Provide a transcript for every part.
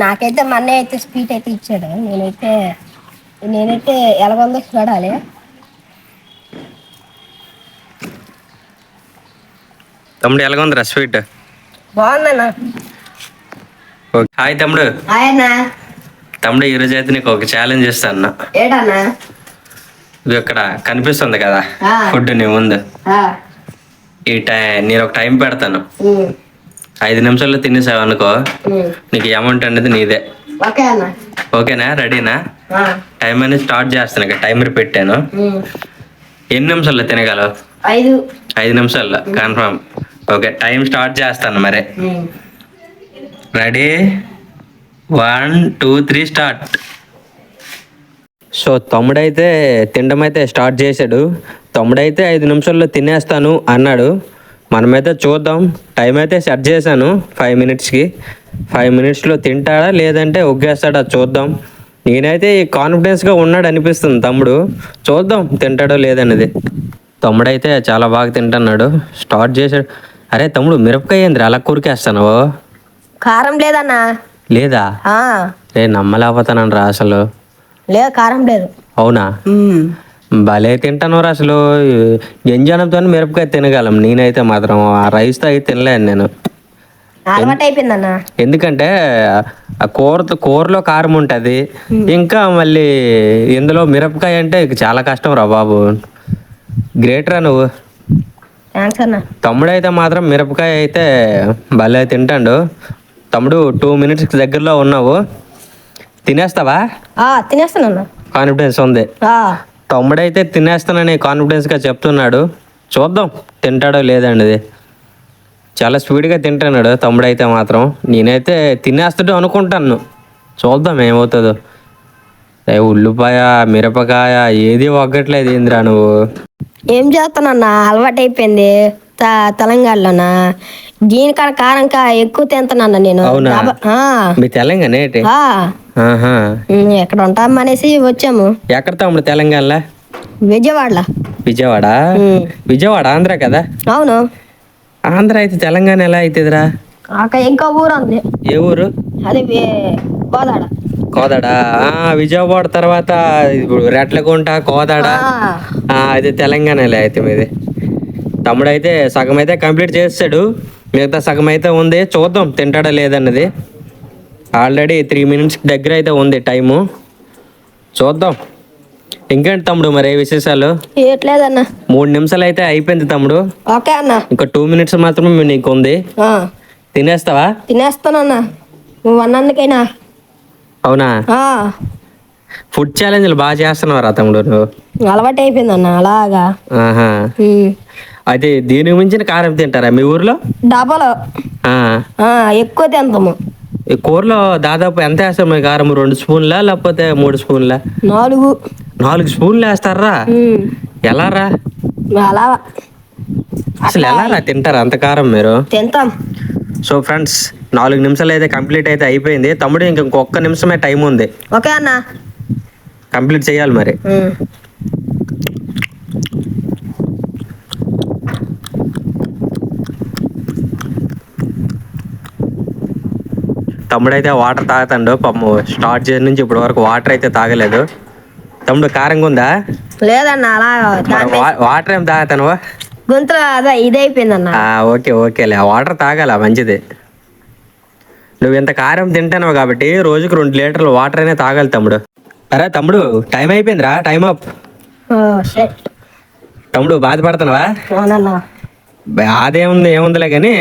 నాకైతే మా అన్నయ్య అయితే స్పీట్ అయితే ఇచ్చాడు. నేనైతే ఎలాగొందో చూడాలి. తమ్ముడు ఎలాగుందిరా స్వీట్? బాగుందన్నా. హాయ్ తమ్ముడు. హాయ్ అన్నా. తమ్ముడు ఈరోజు అయితే నీకు ఒక ఛాలెంజ్ ఇస్తాను. ఏటన్నా? ఇది ఇక్కడ కనిపిస్తుంది కదా ఫుడ్ నీ ముందు. నేను ఒక టైం పెడతాను. 5 నిమిషాల్లో తినేసావు అనుకో, నీకు అమౌంట్ అనేది నీదే. ఓకేనా? రెడీనా? టైం అనేది స్టార్ట్ చేస్తాను. టైమర్ పెట్టాను. ఎన్ని నిమిషాల్లో తినగలవు? 5 నిమిషాల్లో కన్ఫర్మ్. ఓకే, టైం స్టార్ట్ చేస్తాను మరి. రెడీ? 1 2 3 స్టార్ట్. సో తమ్ముడైతే తినడం అయితే స్టార్ట్ చేశాడు. తమ్ముడైతే 5 నిమిషాల్లో తినేస్తాను అన్నాడు. మనమైతే చూద్దాం. టైం అయితే సెట్ చేశాను 5 మినిట్స్కి. 5 మినిట్స్లో తింటాడా లేదంటే ఒగ్గేస్తాడా చూద్దాం. నేనైతే కాన్ఫిడెన్స్గా ఉన్నాడు అనిపిస్తుంది తమ్ముడు. చూద్దాం తింటాడో లేదనేది. తమ్ముడైతే చాలా బాగా తింటున్నాడు. స్టార్ట్ చేశాడు. అరే తమ్ముడు, మిరపకాయ ఏంద్రా అలా కూరికేస్తాను? కారం లేదన్నా. లేదా? నమ్మలేకపోతాను రా అసలు. లేదు, కారం లేదు. అవునా? భలే తింటాను రా అసలు. గింజనంతో మిరపకాయ తినగలం. నేనైతే మాత్రం ఆ రైస్తో అయితే తినలేను నేను. అలవాటు అయిపోయిందన్న. ఎందుకంటే ఆ కూరలో కారం ఉంటుంది, ఇంకా మళ్ళీ ఇందులో మిరపకాయ అంటే చాలా కష్టం రా బాబు. గ్రేట్ రా నువ్వు. తమ్ముడైతే మాత్రం మిరపకాయ అయితే భలే తింటాడు. తమ్ముడు 2 మినిట్స్ దగ్గరలో ఉన్నావు. తినేస్తావా? తినేస్తానన్నా. కాన్ఫిడెన్స్ ఉంది. తమ్ముడైతే తినేస్తానని కాన్ఫిడెన్స్గా చెప్తున్నాడు. చూద్దాం తింటాడో లేదండి. చాలా స్పీడ్గా తింటున్నాడు తమ్ముడైతే మాత్రం. నేనైతే తినేస్తాడు అనుకుంటాను. చూద్దాం ఏమవుతుందో. ఉల్లిపాయ మిరపకాయ ఏది ఒగ్గట్లేదు ఏందిరా నువ్వు? ఏం చేస్తానన్నా, అలవాటు అయిపోయింది. తెలంగాణలోనా దీనికాడ కారం ఎక్కువ తింటానన్నా నేను. మీ తెలంగాణ ఎక్కడ ఉంటాం అనేసి వచ్చాము. ఎక్కడ తమ్ముడు తెలంగాణలో? విజయవాడలో. విజయవాడ ఆంధ్ర కదా? అవును. ఆంధ్ర అయితే తెలంగాణ ఎలా అవుతుందిరా? ఇంకా ఊరు ఉంది. ఏ ఊరు? అదే కోదాడ. విజయవాడ తర్వాత రెట్లకుంట, కోదాడ, అది తెలంగాణలో అయితే మీది. తమ్ముడు అయితే సగం అయితే కంప్లీట్ చేస్తాడు, మిగతా సగం అయితే ఉంది. చూద్దాం తింటాడా లేదన్నది. ఆల్రెడీ 3 మినిట్స్ దగ్గర అయితే ఉంది టైము. చూద్దాం. ఇంకేంటి తమ్ముడు మరి విశేషాలు? 3 నిమిషాలు అయితే అయిపోయింది తమ్ముడు. ఇంకా 2 మినిట్స్ మాత్రమే నీకు ఉంది. తినేస్తావా? తినేస్తానన్నా, నువ్వు అన్నందుకైనా. అవునా? ఫుడ్ ఛాలెంజ్లు బాగా చేస్తున్నావు తమ్ముడు నువ్వు. అలవాటు అయిపోయిందన్న అలాగా. అయితే దీనికి మించిన కారం తింటారా మీ ఊర్లో? డబల్ ఎక్కువ తింటాము. ఈ కూరలో దాదాపు ఎంత వేస్తాం మీ కారం? 2 స్పూన్లా లేకపోతే 3 స్పూన్లా? 4 స్పూన్లు వేస్తారా? ఎలా రా అసలు? ఎలా రా తింటారా అంత కారం మీరు? తింటాం. సో ఫ్రెండ్స్, 4 నిమిషాలు అయితే కంప్లీట్ అయితే అయిపోయింది. తమ్ముడు ఇంకొక నిమిషమే టైం ఉంది. ఓకే అన్న, కంప్లీట్ చేయాలి మరి. తమ్ముడు అయితే వాటర్ తాగుతాడు పాపం. స్టార్ట్ చేసిన నుంచి ఇప్పటి వరకు వాటర్ అయితే తాగలేదు. తమ్ముడు కారంగా ఉందా? లేదన్న. అలా వాటర్ ఏం తాగుతాను? గొంతులో అదే ఇదైపోయిందన్న. ఓకేలే, వాటర్ తాగాల మంచిది. నువ్వు ఇంత కారం తింటాను కాబట్టి రోజుకు 2 లీటర్లు వాటర్ అయినా తాగాలి తమ్ముడు. అరే తమ్ముడు, టైం అయిపోయిందిరా. Time up. తమ్ముడు బాధపడుతున్నావా? ఏముందిలే కానీ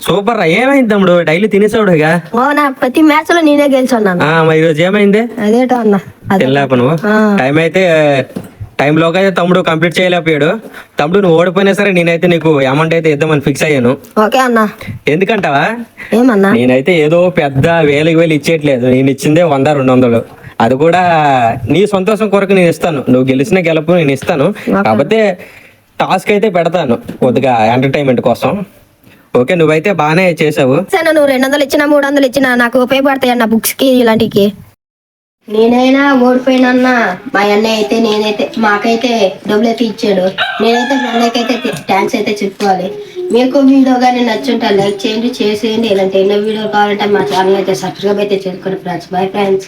సూపర్ రా. ఏమైంది తమ్ముడు? డైలీ తినేసావుడుగా. ప్రతి మ్యాచ్ లో నేనే గెలిచాను. ఈరోజు ఏమైంది? అదేటో అన్న. తినలేప నువ్వు. టైం అయితే టైంలోకి అయితే తమ్ముడు కంప్లీట్ చేయలేకపోయాడు. తమ్ముడు నువ్వు ఓడిపోయినా సరే నేనైతే నీకు అమౌంట్ అయితే ఇద్దామని ఫిక్స్ అయ్యాను. ఓకే అన్న. ఎందుకంటావా? ఏమన్నా? నేనైతే ఏదో పెద్ద వేలు ఇచ్చేయట్లేదు. నేను ఇచ్చిందే 100-200. అది కూడా నీ సంతోషం కొరకు నేను ఇస్తాను. నువ్వు గెలిచిన గెలుపు నేను ఇస్తాను. కాకపోతే టాస్క్ అయితే పెడతాను కొద్దిగా ఎంటర్టైన్మెంట్ కోసం. ఓకే, నువ్వైతే బాగానే చేసావు. నువ్వు 200 ఇచ్చినా 300 ఇచ్చినా నాకు ఉపయోగపడతాయి అన్న, బుక్స్ కి ఇలాంటికి. నేనైనా ఓడిపోయినా మా అన్నయ్య అయితే మాకైతే డబ్బులు అయితే ఇచ్చాడు. నేనైతే మా అన్నయ్యకైతే థ్యాంక్స్ అయితే చెప్పుకోవాలి. మీకు వీడియో కానీ నచ్చుంటే లైక్ చేయండి, షేర్ చేయండి. ఇలాంటి ఎన్నో వీడియో కావాలంటే మా ఛానల్ అయితే సబ్స్క్రైబ్ అయితే చేసుకోండి ఫ్రెండ్స్. Bye friends.